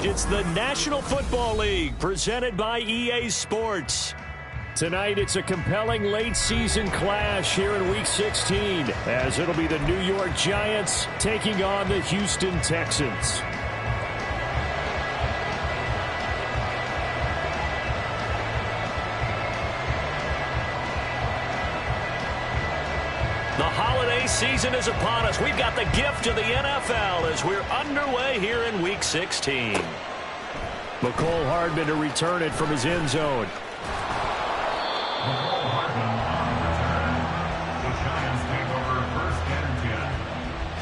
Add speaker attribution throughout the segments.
Speaker 1: stage. It's the National Football League presented by EA Sports. Tonight, it's a compelling late-season clash here in Week 16, as it'll be the New York Giants taking on the Houston Texans. The holiday season is upon us. We've got the gift of the NFL as we're underway here in Week 16. McCole Hardman to return it from his end zone.
Speaker 2: The Giants take over first and 10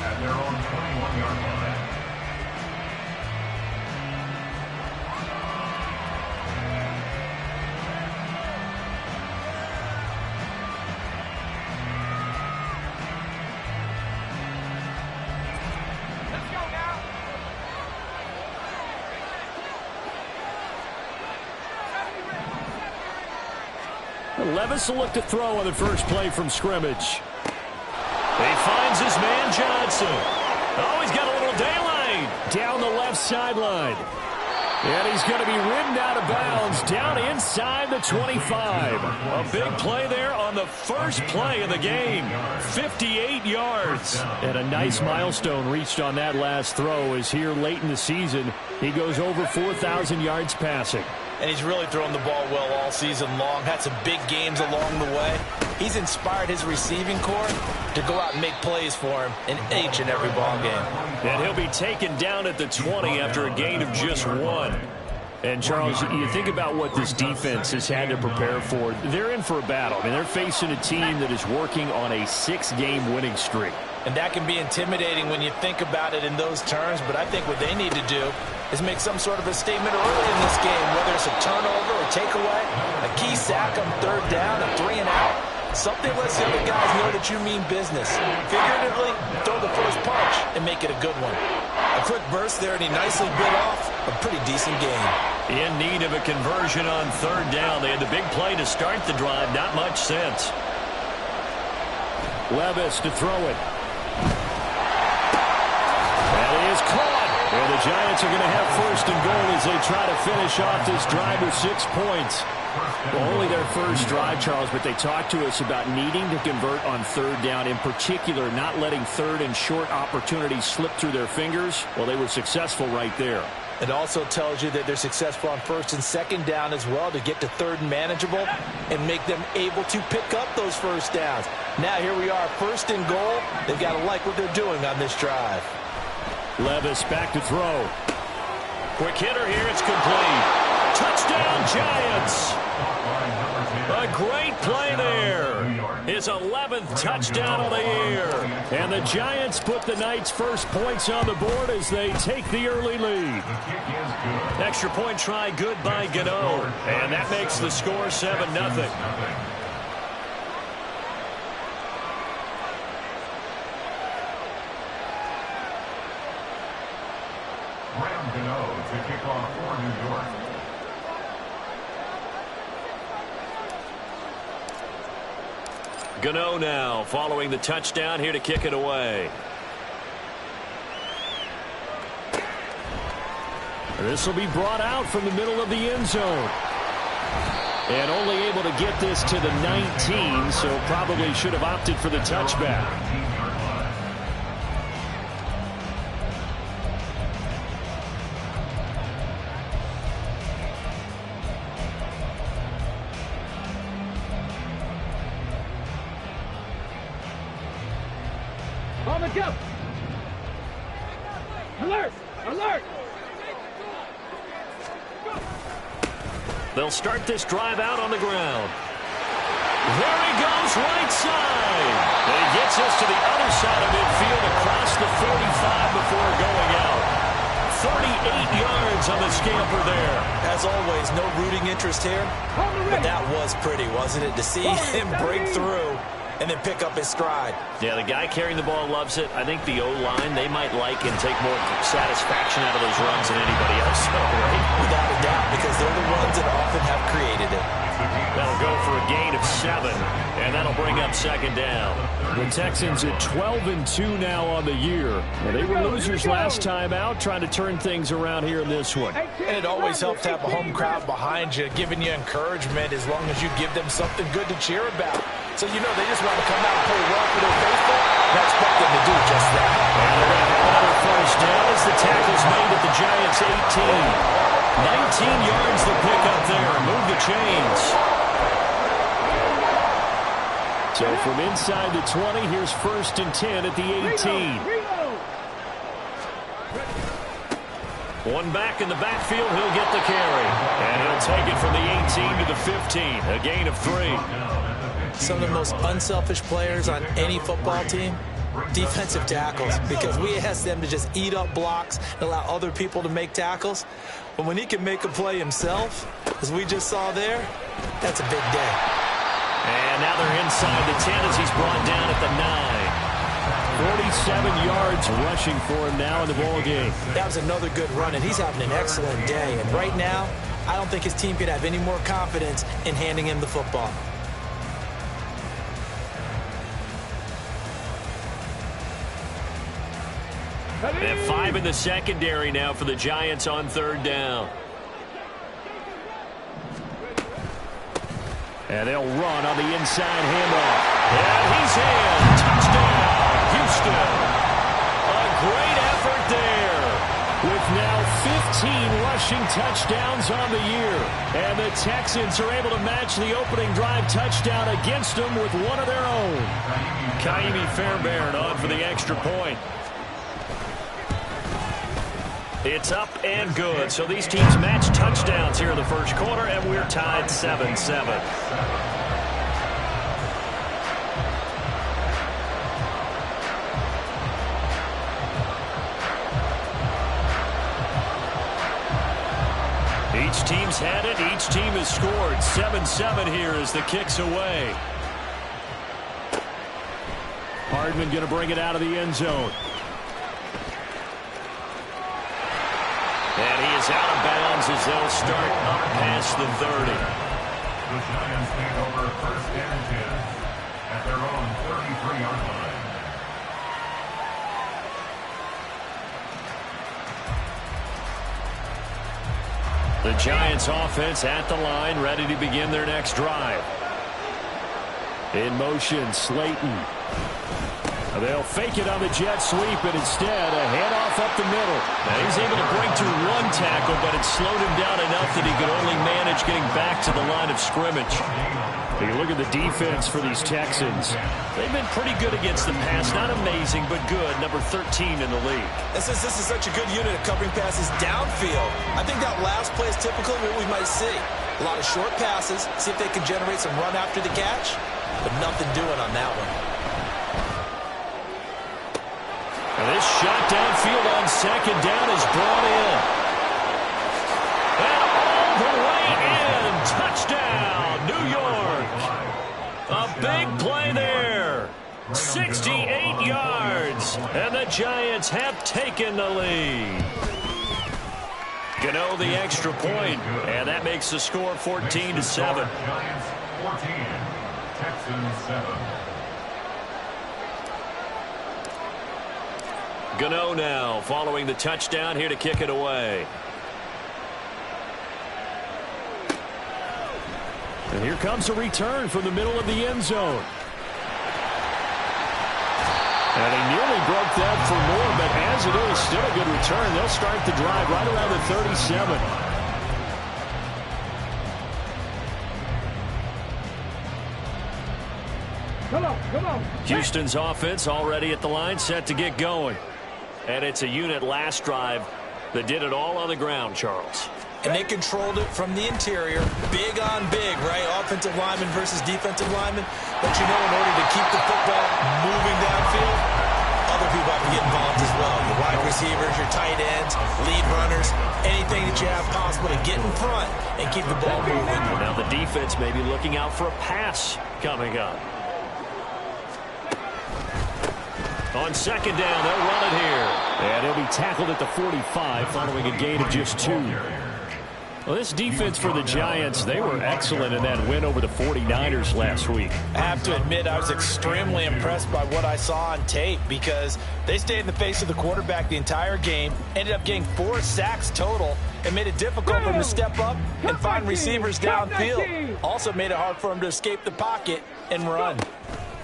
Speaker 2: at their own 21-yard line.
Speaker 3: Let's go now.
Speaker 1: Levis will look to throw on the first play from scrimmage. He finds his man Johnson. Oh, he's got a little daylight down the left sideline. And he's going to be ridden out of bounds down inside the 25. A big play there on the first play of the game. 58 yards. And a nice milestone reached on that last throw as here late in the season, he goes over 4,000 yards passing.
Speaker 4: And he's really thrown the ball well all season long. Had some big games along the way. He's inspired his receiving corps to go out and make plays for him in each and every ball game.
Speaker 1: And he'll be taken down at the 20 after a gain of just one. And, Charles, you think about what this defense has had to prepare for. They're in for a battle. I mean, they're facing a team that is working on a 6-game winning streak.
Speaker 4: And that can be intimidating when you think about it in those terms. But I think what they need to do is make some sort of a statement early in this game, whether it's a turnover or takeaway, a key sack on third down, a 3-and-out. Something lets the other guys know that you mean business. Figuratively, throw the first punch and make it a good one. A quick burst there, and he nicely bit off a pretty decent game.
Speaker 1: In need of a conversion on third down. They had the big play to start the drive. Not much sense. Levis to throw it. That is caught. And the Giants are going to have first and goal as they try to finish off this drive with 6 points. Well, only their first drive, Charles, but they talked to us about needing to convert on third down, in particular not letting third and short opportunities slip through their fingers. Well, they were successful right there.
Speaker 4: It also tells you that they're successful on first and second down as well to get to third and manageable and make them able to pick up those first downs. Now here we are, first and goal. They've got to like what they're doing on this drive.
Speaker 1: Levis back to throw. Quick hitter here, it's complete. Touchdown, Giants. A great play there. His 11th touchdown of the year. And the Giants put the night's first points on the board as they take the early lead. Extra point try good by Gano. And that makes the score 7-0.
Speaker 2: To kick off for New York.
Speaker 1: Gano now following the touchdown here to kick it away. This will be brought out from the middle of the end zone. And only able to get this to the 19, so probably should have opted for the touchback.
Speaker 3: On the go! Alert! Alert!
Speaker 1: They'll start this drive out on the ground. There he goes, right side. And he gets us to the other side of midfield across the 45 before going out. 38 yards on the scamper there.
Speaker 4: As always, no rooting interest here. But that was pretty, wasn't it? To see him break through and then pick up his stride.
Speaker 1: Yeah, the guy carrying the ball loves it. I think the O-line, they might like and take more satisfaction out of those runs than anybody else.
Speaker 4: Right? Without a doubt, because they're the ones that often have created it.
Speaker 1: That'll go for a gain of 7, and that'll bring up second down. The Texans at 12-2 now on the year. Well, they were losers last time out, trying to turn things around here in this one.
Speaker 4: And it always helps to have a home crowd behind you, giving you encouragement as long as you give them something good to cheer about. So, you know, they just want to come out and play well for their faithful, and I expect them to do just that.
Speaker 1: And they're going to have another first down as the tackle's made at the Giants' 18. 19 yards to pick up there. Move the chains. So from inside the 20, here's 1st and 10 at the 18. One back in the backfield, he'll get the carry. And he'll take it from the 18 to the 15. A gain of 3.
Speaker 4: Some of the most unselfish players on any football team, defensive tackles, because we ask them to just eat up blocks and allow other people to make tackles. But when he can make a play himself, as we just saw there, that's a big day.
Speaker 1: And now they're inside the 10 as he's brought down at the 9. 47 yards rushing for him now in the ball game.
Speaker 4: That was another good run, and he's having an excellent day. And right now, I don't think his team could have any more confidence in handing him the football.
Speaker 1: They have 5 in the secondary now for the Giants on 3rd down. And they'll run on the inside handoff. And he's in. Touchdown, Houston. A great effort there. With now 15 rushing touchdowns on the year. And the Texans are able to match the opening drive touchdown against them with one of their own. Kaimi Fairbairn on for the extra point. It's up and good. So these teams match touchdowns here in the first quarter, and we're tied 7-7. Each team's had it. Each team has scored. 7-7 here as the kick's away. Hardman going to bring it out of the end zone. And he is out of bounds as they'll start up past the 30.
Speaker 2: The Giants take over 1st and 10 at their own 33-yard line.
Speaker 1: The Giants offense at the line, ready to begin their next drive. In motion, Slayton. They'll fake it on the jet sweep, and instead a handoff up the middle. Now he's able to break through 1 tackle, but it slowed him down enough that he could only manage getting back to the line of scrimmage. Take a look at the defense for these Texans. They've been pretty good against the pass. Not amazing, but good. Number 13 in the league.
Speaker 4: And since this is such a good unit of covering passes downfield, I think that last play is typical of what we might see. A lot of short passes, see if they can generate some run after the catch, but nothing doing on that one.
Speaker 1: And this shot downfield on 2nd down is brought in. And all the way in. Touchdown, New York. A big play there. 68 yards. And the Giants have taken the lead. Gano the extra point, and that makes the score 14-7.
Speaker 2: Giants 14, Texans 7.
Speaker 1: Gano now following the touchdown here to kick it away. And here comes a return from the middle of the end zone. And he nearly broke that for more, but as it is, still a good return. They'll start the drive right around the 37.
Speaker 3: Come on.
Speaker 1: Houston's offense already at the line, set to get going. And it's a unit last drive that did it all on the ground, Charles.
Speaker 4: And they controlled it from the interior, big on big, right? Offensive lineman versus defensive lineman. But you know, in order to keep the football moving downfield, other people have to get involved as well. Your wide receivers, your tight ends, lead runners, anything that you have possible to get in front and keep the ball moving.
Speaker 1: Now the defense may be looking out for a pass coming up. On 2nd down, they'll run it here. And he'll be tackled at the 45 following a gain of just 2. Well, this defense for the Giants, they were excellent in that win over the 49ers last week.
Speaker 4: I have to admit, I was extremely impressed by what I saw on tape because they stayed in the face of the quarterback the entire game, ended up getting 4 sacks total, and made it difficult for him to step up and find receivers downfield. Also made it hard for him to escape the pocket and run.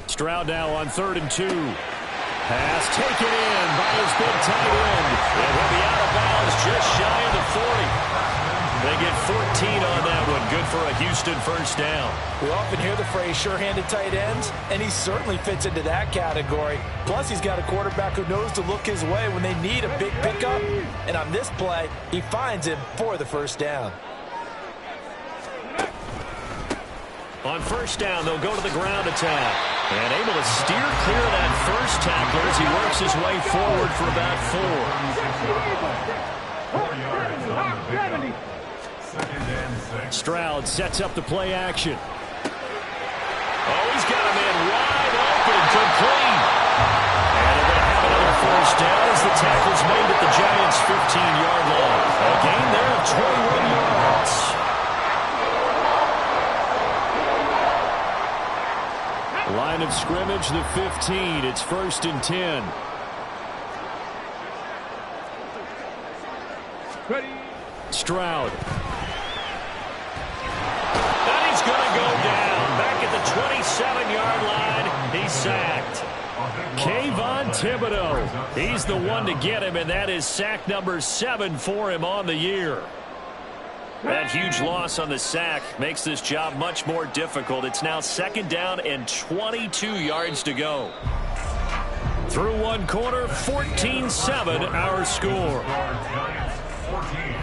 Speaker 1: Stroud now on 3rd and 2. Pass taken in by his big tight end. And he'll be out of bounds just shy of the 40. They get 14 on that one. Good for a Houston first down.
Speaker 4: We often hear the phrase sure-handed tight ends, and he certainly fits into that category. Plus, he's got a quarterback who knows to look his way when they need a big pickup. And on this play, he finds him for the first down.
Speaker 1: On first down, they'll go to the ground attack. And able to steer clear of that first tackler as he works his way forward for about 4.
Speaker 2: 4 yards on the pickup. 2nd and 6.
Speaker 1: Stroud sets up the play action. Oh, he's got a man wide open, complete. And they're going to have another first down as the tackle's made at the Giants' 15-yard line. A gain there of 21 yards. Line of scrimmage, the 15. It's 1st and 10.
Speaker 3: Ready.
Speaker 1: Stroud. And he's going to go down. Back at the 27-yard line. He's sacked. Kayvon Thibodeau. He's the one to get him, and that is sack number 7 for him on the year. That huge loss on the sack makes this job much more difficult. It's now 2nd down and 22 yards to go. Through one quarter, 14-7 our score.
Speaker 2: Giants 14,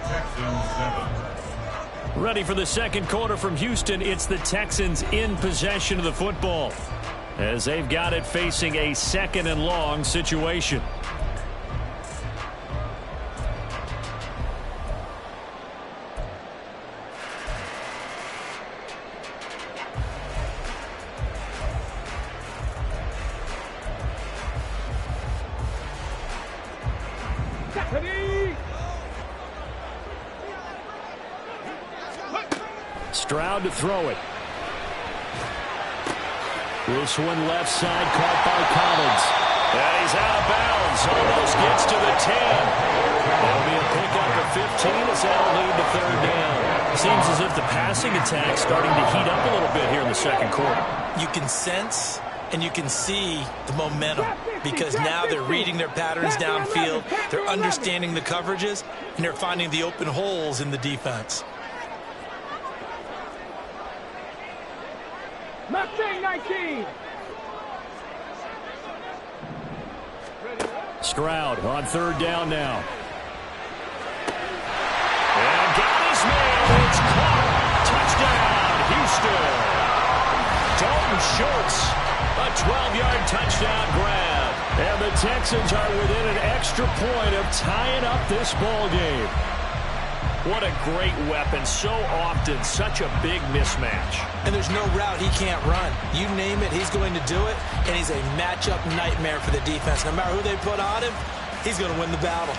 Speaker 2: Texans 7.
Speaker 1: Ready for the second quarter from Houston. It's the Texans in possession of the football as they've got it facing a 2nd and long situation.
Speaker 3: Ready.
Speaker 1: Stroud to throw it. This one left side caught by Collins. And he's out of bounds. Almost gets to the 10. That'll be a pickup of 15 as that'll lead to 3rd down. Seems as if the passing attack's starting to heat up a little bit here in the second quarter.
Speaker 4: You can sense and you can see the momentum because now they're reading their patterns downfield, they're understanding the coverages, and they're finding the open holes in the defense.
Speaker 3: 19.
Speaker 1: Stroud on 3rd down now. And got his man. It's caught. Touchdown, Houston. Dalton Schultz, a 12-yard touchdown grab. And the Texans are within an extra point of tying up this ball game. What a great weapon. So often, such a big mismatch.
Speaker 4: And there's no route he can't run. You name it, he's going to do it, and he's a matchup nightmare for the defense. No matter who they put on him, he's going to win the battle.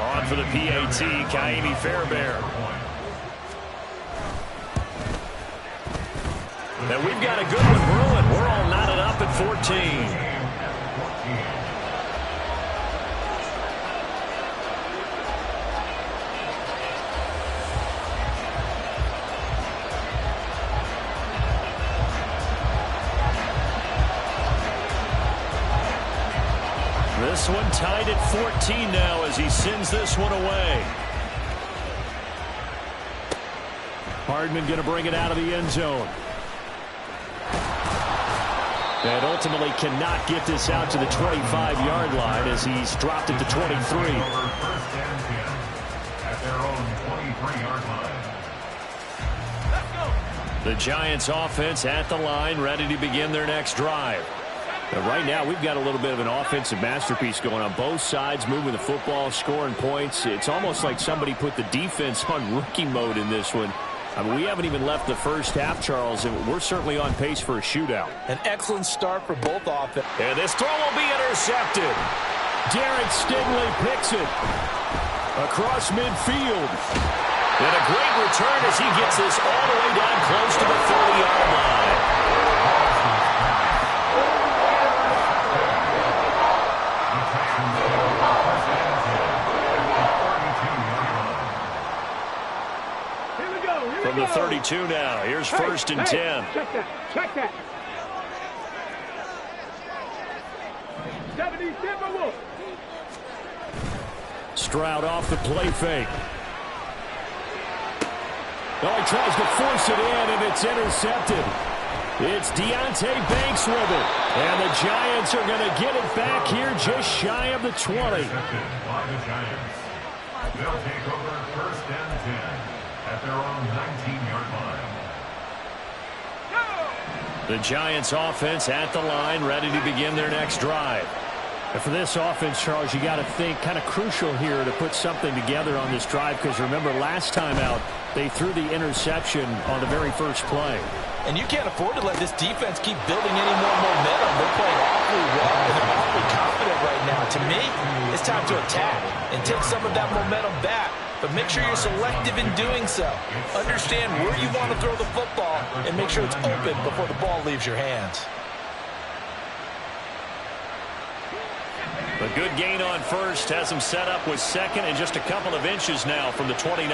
Speaker 1: On for the PAT, Kaimi Fairbairn. And we've got a good one brewing. We're all knotted up at 14. This one tied at 14 now as he sends this one away. Hardman going to bring it out of the end zone. And ultimately cannot get this out to the 25-yard line as he's dropped it to 23.
Speaker 2: First and 10 at their own 23-yard line.
Speaker 1: The Giants offense at the line, ready to begin their next drive. But right now, we've got a little bit of an offensive masterpiece going on both sides, moving the football, scoring points. It's almost like somebody put the defense on rookie mode in this one. I mean, we haven't even left the first half, Charles, and we're certainly on pace for a shootout.
Speaker 4: An excellent start for both offense.
Speaker 1: And this throw will be intercepted. Derek Stingley picks it. Across midfield. And a great return as he gets this all the way down close to the 30-yard line. From the 32 now. Here's first and 10.
Speaker 3: Check that. Check that. 77 Wolf.
Speaker 1: Stroud off the play fake. Oh, he tries to force it in, and it's intercepted. It's Deonte Banks with it. And the Giants are going to get it back here just shy of the 20.
Speaker 2: Intercepted by the Giants. They'll take over first and 10 at their own 19-yard line.
Speaker 1: The Giants offense at the line, ready to begin their next drive. And for this offense, Charles, you got to think kind of crucial here to put something together on this drive, because remember last time out they threw the interception on the very first play.
Speaker 4: And you can't afford to let this defense keep building any more momentum. They're playing awfully well, and they're awfully confident right now. To me, it's time to attack and take some of that momentum back. But make sure you're selective in doing so. Understand where you want to throw the football and make sure it's open before the ball leaves your hands.
Speaker 1: A good gain on first has him set up with second and just a couple of inches now from the 29.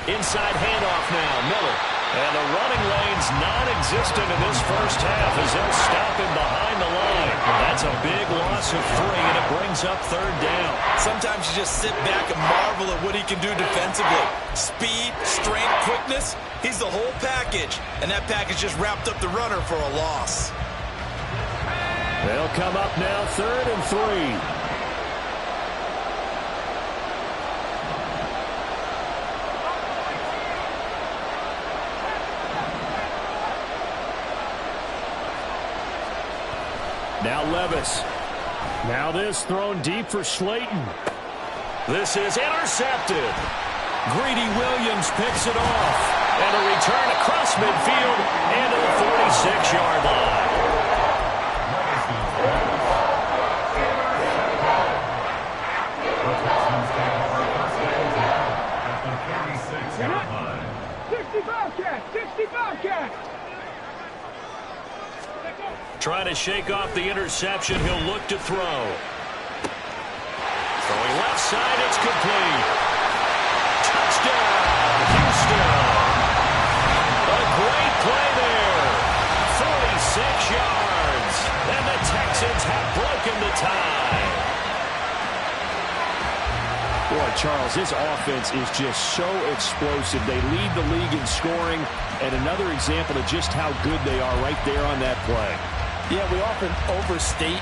Speaker 1: Inside handoff now, Miller. And the running lane's non-existent in this first half as they'll stop him behind the line. That's a big loss of 3, and it brings up third down.
Speaker 4: Sometimes you just sit back and marvel at what he can do defensively. Speed, strength, quickness. He's the whole package, and that package just wrapped up the runner for a loss.
Speaker 1: They'll come up now, 3rd and 3. Now Levis. Now this thrown deep for Slayton. This is intercepted. Greedy Williams picks it off. And a return across midfield and to the 46-yard line.
Speaker 2: The Texans take over first and 10 at the 46-yard line.
Speaker 3: 65 cat. 65 cat.
Speaker 1: Trying to shake off the interception. He'll look to throw. Throwing left side. It's complete. Touchdown, Houston. A great play there. 46 yards. And the Texans have broken the tie. Boy, Charles, his offense is just so explosive. They lead the league in scoring. And another example of just how good they are right there on that play.
Speaker 4: Yeah, we often overstate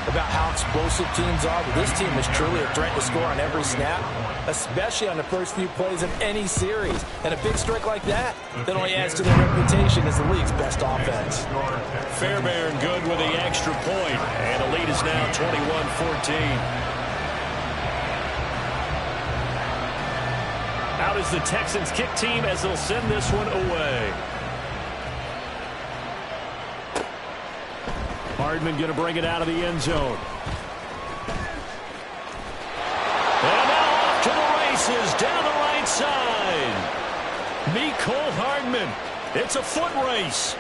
Speaker 4: about how explosive teams are, but this team is truly a threat to score on every snap, especially on the first few plays of any series. And a big strike like that only adds to their reputation as the league's best offense.
Speaker 1: Fairbairn good with the extra point, and the lead is now 21-14. Out is the Texans kick team as they'll send this one away. Hardman going to bring it out of the end zone. And now off to the races down the right side. Mecole Hardman. It's a foot race.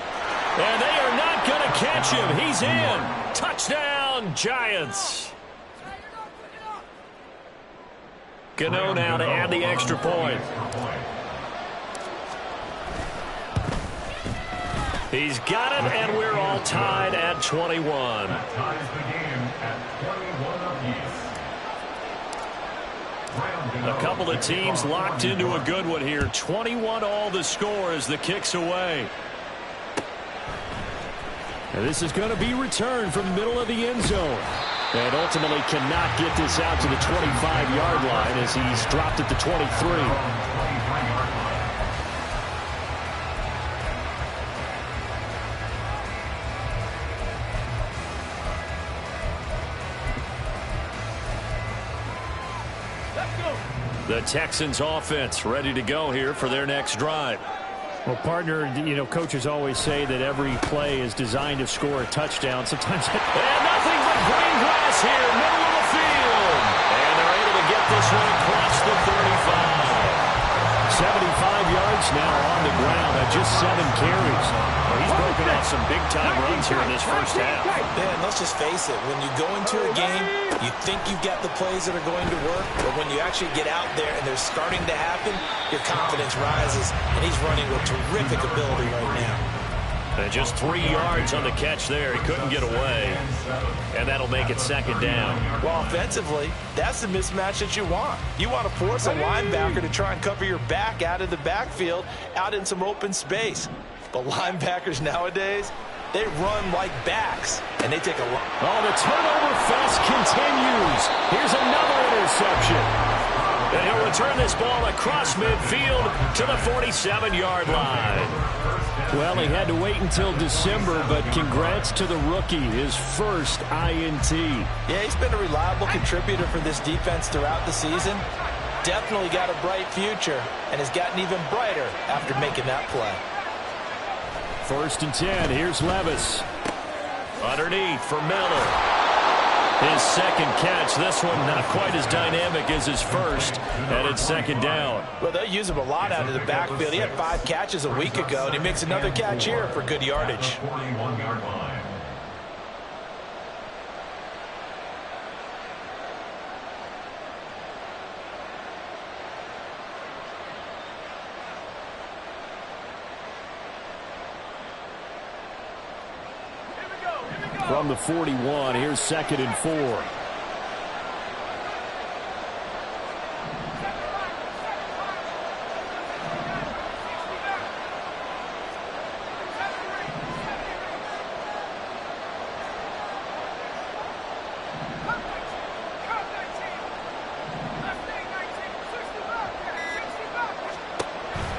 Speaker 1: And they are not going to catch him. He's in. Touchdown, Giants. Gano now to add the extra point. He's got it, and we're all tied at 21.
Speaker 2: That ties the game at 21 apiece.
Speaker 1: A couple of teams locked into a good one here. 21 all the score as the kick's away. And this is going to be returned from the middle of the end zone. And ultimately cannot get this out to the 25-yard line as he's dropped at the 23. The Texans offense ready to go here for their next drive. Well, partner, coaches always say that every play is designed to score a touchdown. Sometimes, and green grass here, middle of the field. And they're able to get this one across the 35. 75 yards now on the ground at just 7 carries. Well, he's broken out some big-time runs here in this first half.
Speaker 4: Yeah, and let's just face it. When you go into a game, you think you've got the plays that are going to work, but when you actually get out there and they're starting to happen, your confidence rises, and he's running with terrific ability right now.
Speaker 1: And just 3 yards on the catch there. He couldn't get away. And that'll make it second down.
Speaker 4: Well, offensively, that's the mismatch that you want. You want to force a linebacker to try and cover your back out of the backfield, out in some open space. But linebackers nowadays, they run like backs, and they take a lot.
Speaker 1: Oh, the turnover fest continues. Here's another interception. And he'll return this ball across midfield to the 47-yard line. Well, he had to wait until December, but congrats to the rookie, his first INT.
Speaker 4: Yeah, he's been a reliable contributor for this defense throughout the season. Definitely got a bright future, and has gotten even brighter after making that play.
Speaker 1: 1st and 10, here's Levis. Underneath for Miller. His second catch, this one not quite as dynamic as his first, and it's second down.
Speaker 4: Well, they use him a lot out of the backfield. He had 5 catches a week ago, and he makes another catch here for good yardage.
Speaker 2: 41-yard line.
Speaker 1: From the 41, here's 2nd and 4.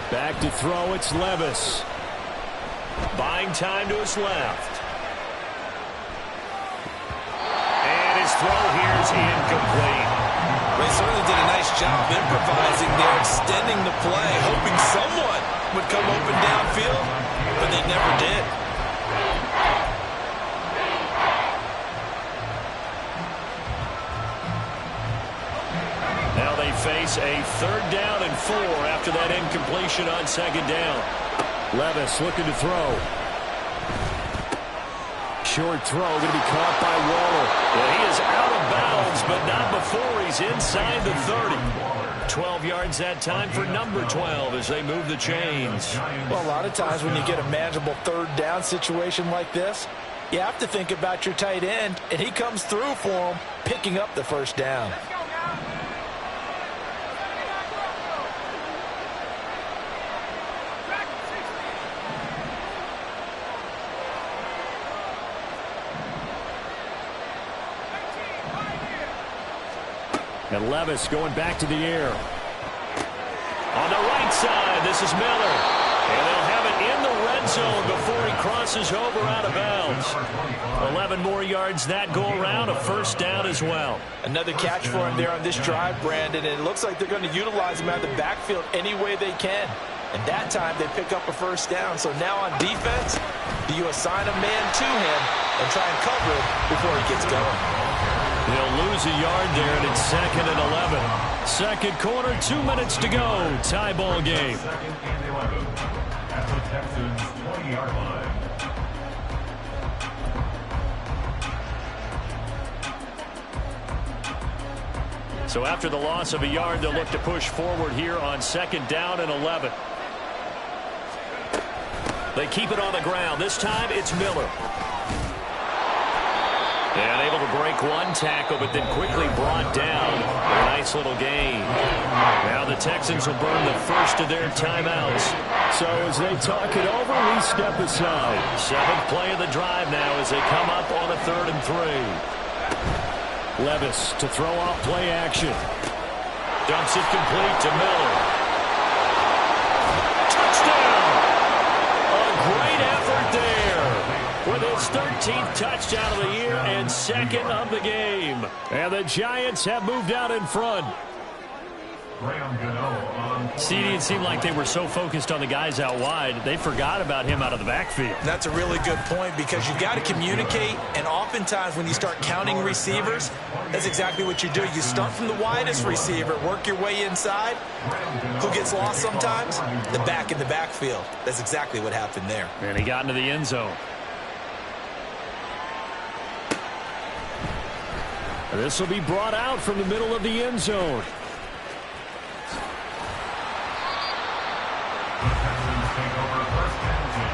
Speaker 1: Back to throw, it's Levis. Buying time to his left. Throw here's incomplete.
Speaker 4: They certainly did a nice job improvising there, extending the play, hoping someone would come open downfield, but they never did.
Speaker 1: Now they face a 3rd down and 4 after that incompletion on 2nd down. Levis looking to throw. Short throw going to be caught by Waller. Well, he is out of bounds, but not before he's inside the 30. 12 yards that time for number 12 as they move the chains.
Speaker 4: Well, a lot of times when you get a manageable 3rd down situation like this, you have to think about your tight end, and he comes through for him, picking up the 1st down.
Speaker 1: And Levis going back to the air. On the right side, this is Miller. And they'll have it in the red zone before he crosses over out of bounds. 11 more yards that go around, a 1st down as well.
Speaker 4: Another catch for him there on this drive, Brandon, and it looks like they're going to utilize him out of the backfield any way they can. And that time they pick up a 1st down. So now on defense, do you assign a man to him and try and cover it before he gets going?
Speaker 1: He'll lose a yard there, and it's 2nd and 11. 2nd quarter, 2 minutes to go. Tie ball game.
Speaker 2: 2nd and 11 at the Texans' 20-yard line.
Speaker 1: So after the loss of a yard, they'll look to push forward here on 2nd down and 11. They keep it on the ground. This time, it's Miller. And able to break one tackle, but then quickly brought down. A nice little gain. Now the Texans will burn the first of their timeouts. So as they talk it over, we step aside. 7th play of the drive now as they come up on a 3rd and 3. Levis to throw off play action. Dumps it complete to Miller. Touchdown! A great effort there. With his 13th touchdown of the year and 2nd of the game. And the Giants have moved out in front. See, it seemed like they were so focused on the guys out wide, they forgot about him out of the backfield.
Speaker 4: That's a really good point because you've got to communicate, and oftentimes when you start counting receivers, that's exactly what you do. You start from the widest receiver, work your way inside. Who gets lost sometimes? The back in the backfield. That's exactly what happened there.
Speaker 1: And he got into the end zone. This will be brought out from the middle of the end zone.
Speaker 2: The Texans take over first and 10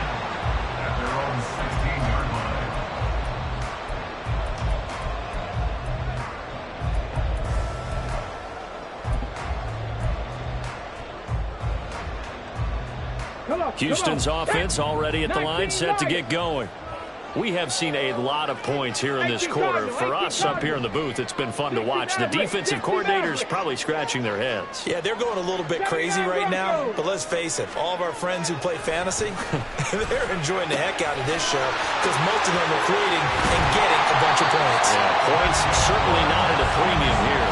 Speaker 2: at their own 16-yard
Speaker 3: Come on,
Speaker 1: Houston's
Speaker 3: come on.
Speaker 1: offense already at the line, set to get going. We have seen a lot of points here in this quarter. For us up here in the booth, it's been fun to watch. The defensive coordinators probably scratching their heads.
Speaker 4: Yeah, they're going a little bit crazy right now, but let's face it, all of our friends who play fantasy, they're enjoying the heck out of this show because most of them are creating and getting a bunch of points.
Speaker 1: Yeah, points certainly not at a premium here.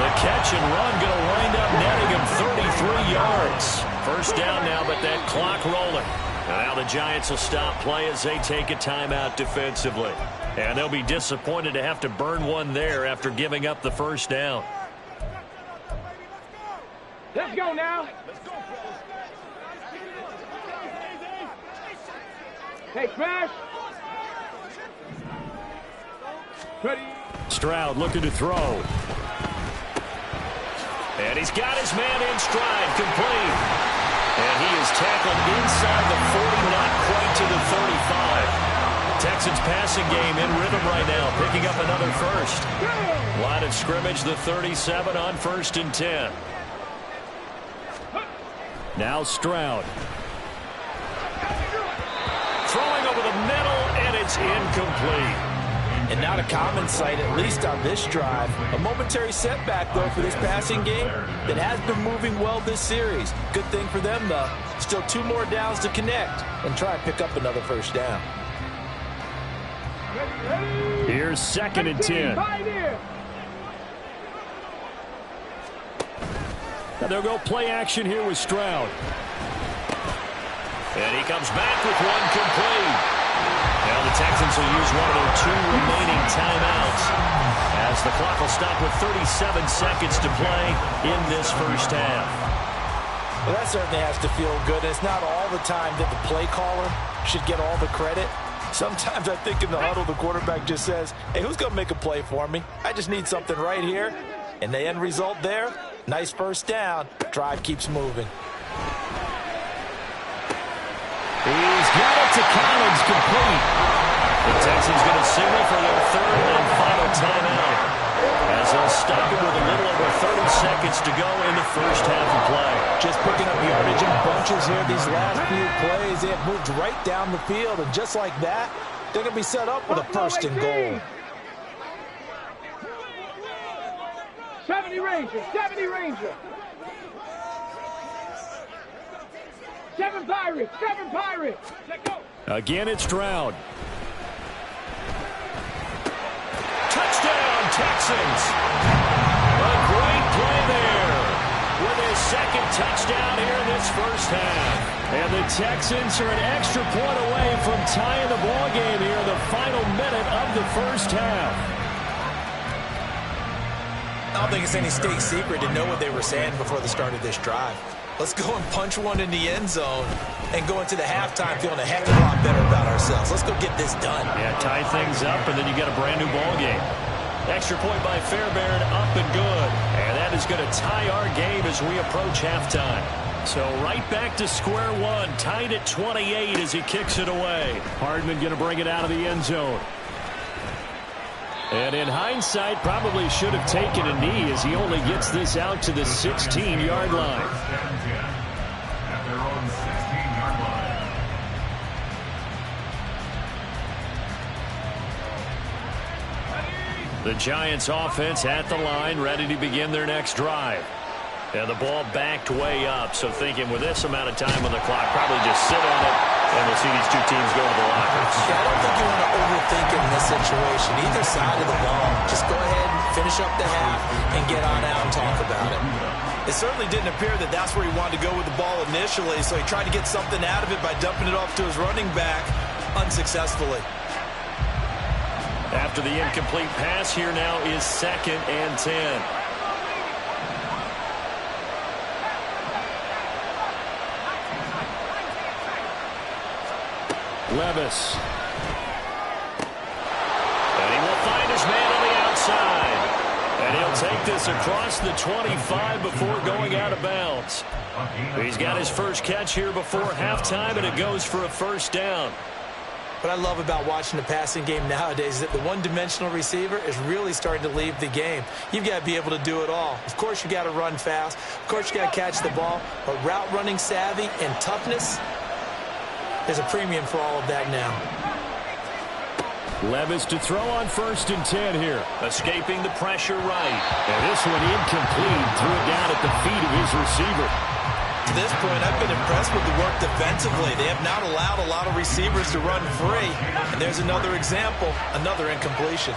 Speaker 1: The catch and run going to wind up netting him 33 yards. First down now, but that clock rolling. Now the Giants will stop play as they take a timeout defensively. And they'll be disappointed to have to burn one there after giving up the first down.
Speaker 3: Let's go now. Hey, Smash. Ready.
Speaker 1: Stroud looking to throw. And he's got his man in stride, complete. And he is tackled inside the 40, not quite to the 35. Texans passing game in rhythm right now, picking up another first. Line of scrimmage, the 37 on 1st and 10. Now Stroud. Throwing over the middle, and it's incomplete.
Speaker 4: And not a common sight, at least on this drive. A momentary setback, though, for this passing game that has been moving well this series. Good thing for them, though. Still 2 more downs to connect and try and pick up another first down.
Speaker 1: Here's 2nd and 10. Now they'll go play action here with Stroud. And he comes back with one complete. Now the Texans will use one of their 2 remaining timeouts as the clock will stop with 37 seconds to play in this first half.
Speaker 4: Well, that certainly has to feel good. It's not all the time that the play caller should get all the credit. Sometimes I think in the huddle, the quarterback just says, hey, who's going to make a play for me? I just need something right here. And the end result there, nice first down. Drive keeps moving.
Speaker 1: He's got it to Collins, complete. The Texans going to signal for their 3rd and final timeout as they'll stop it with a little over 30 seconds to go in the first half of play.
Speaker 4: Just picking up yardage in bunches here these last few plays. They have moved right down the field, and just like that, they're going to be set up with a 1st and goal.
Speaker 3: 70 Ranger, 70 Ranger. 7 Pirates, 7 Pirates. Let go.
Speaker 1: Again, it's Stroud. Touchdown, Texans. A great play there with his 2nd touchdown here in this first half. And the Texans are an extra point away from tying the ball game here in the final minute of the first half.
Speaker 4: I don't think it's any state secret to know what they were saying before the start of this drive. Let's go and punch one in the end zone and go into the halftime feeling a heck of a lot better about ourselves. Let's go get this done.
Speaker 1: Yeah, tie things up, and then you got a brand new ball game. Extra point by Fairbairn, up and good. And that is going to tie our game as we approach halftime. So right back to square one, tied at 28 as he kicks it away. Hardman going to bring it out of the end zone. And in hindsight, probably should have taken a knee as he only gets this out to the 16-yard line.
Speaker 2: At their own 16-yard line.
Speaker 1: The Giants offense at the line, ready to begin their next drive. And the ball backed way up, so thinking with this amount of time on the clock, probably just sit on it, and we'll see these 2 teams go to the lockers.
Speaker 4: Yeah, I don't think you want to overthink in this situation. Either side of the ball, just go ahead and finish up the half and get on out and talk about it. It certainly didn't appear that that's where he wanted to go with the ball initially, so he tried to get something out of it by dumping it off to his running back unsuccessfully.
Speaker 1: After the incomplete pass, here now is 2nd and 10. Levis. And he will find his man on the outside. And he'll take this across the 25 before going out of bounds. He's got his first catch here before halftime, and it goes for a first down.
Speaker 4: What I love about watching the passing game nowadays is that the one-dimensional receiver is really starting to leave the game. You've got to be able to do it all. Of course, you got to run fast. Of course, you got to catch the ball. But route running savvy and toughness, there's a premium for all of that now.
Speaker 1: Levis to throw on 1st and 10 here. Escaping the pressure right. And this one incomplete. Threw it down at the feet of his receiver.
Speaker 4: To this point, I've been impressed with the work defensively. They have not allowed a lot of receivers to run free. And there's another example, another incompletion.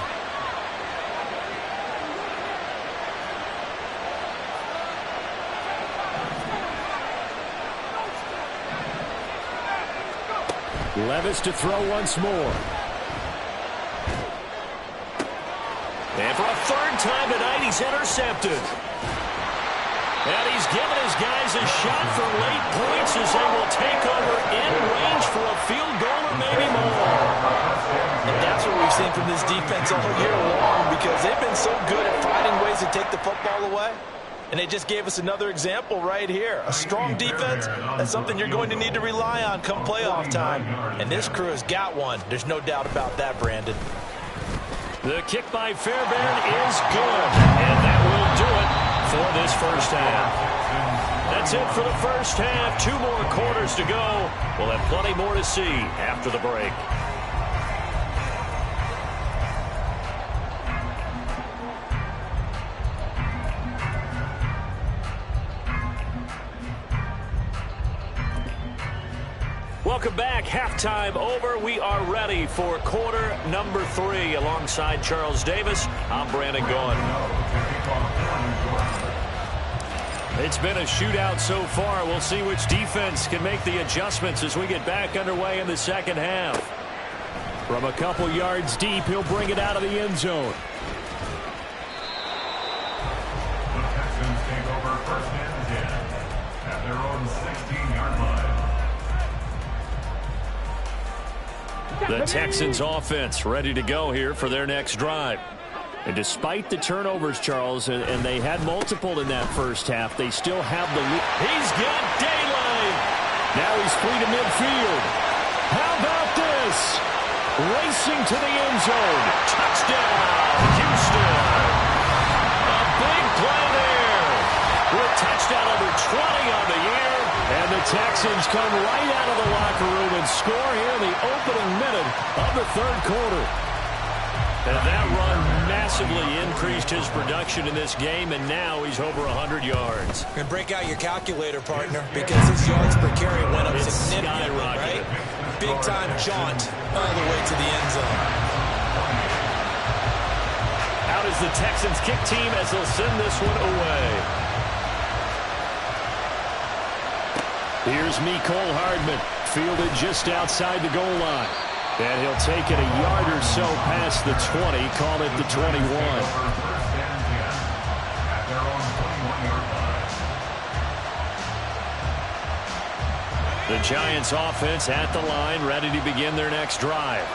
Speaker 1: Levis to throw once more. And for a 3rd time tonight, he's intercepted. And he's given his guys a shot for late points as they will take over in range for a field goal or maybe more.
Speaker 4: And that's what we've seen from this defense all year long, because they've been so good at finding ways to take the football away. And they just gave us another example right here. A strong defense, that's something you're going to need to rely on come playoff time. And this crew has got one. There's no doubt about that, Brandon.
Speaker 1: The kick by Fairbairn is good. And that will do it for this first half. That's it for the first half. 2 more quarters to go. We'll have plenty more to see after the break. Welcome back. Halftime over. We are ready for quarter number 3. Alongside Charles Davis, I'm Brandon Gaughan. It's been a shootout so far. We'll see which defense can make the adjustments as we get back underway in the second half. From a couple yards deep, he'll bring it out of the end zone.
Speaker 2: The Texans take over 1st and 10 at their own 16-yard line.
Speaker 1: The Texans offense ready to go here for their next drive. And despite the turnovers, Charles, and they had multiple in that first half, they still have the lead. He's got daylight. Now he's free to midfield. How about this? Racing to the end zone. Touchdown, Houston. A big play there. With touchdown number 20 on the year. And the Texans come right out of the locker room and score here in the opening minute of the 3rd quarter. And that run massively increased his production in this game, and now he's over 100 yards.
Speaker 4: And break out your calculator, partner, because his yards per carry went up significantly, right? Big-time jaunt all the way to the end zone.
Speaker 1: Out is the Texans kick team as they'll send this one away. Here's Mecole Hardman, fielded just outside the goal line. And he'll take it a yard or so past the 20, call it the 21. The Giants offense at the line, ready to begin their next drive.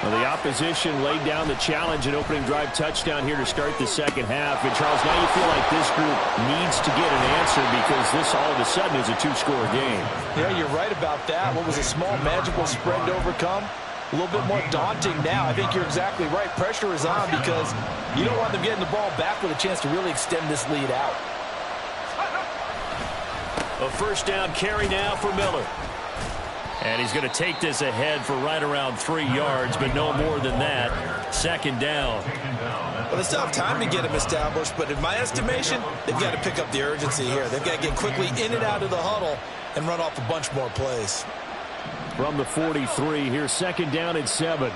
Speaker 1: Well, the opposition laid down the challenge and opening drive touchdown here to start the second half. And, Charles, now you feel like this group needs to get an answer because this all of a sudden is a 2-score game.
Speaker 4: Yeah, you're right about that. What was a small magical spread to overcome? A little bit more daunting now. I think you're exactly right. Pressure is on because you don't want them getting the ball back with a chance to really extend this lead out.
Speaker 1: A first down carry now for Miller. And he's going to take this ahead for right around 3 yards, but no more than that. 2nd down.
Speaker 4: Well, they still have time to get him established, but in my estimation, they've got to pick up the urgency here. They've got to get quickly in and out of the huddle and run off a bunch more plays.
Speaker 1: From the 43, here's 2nd down and 7.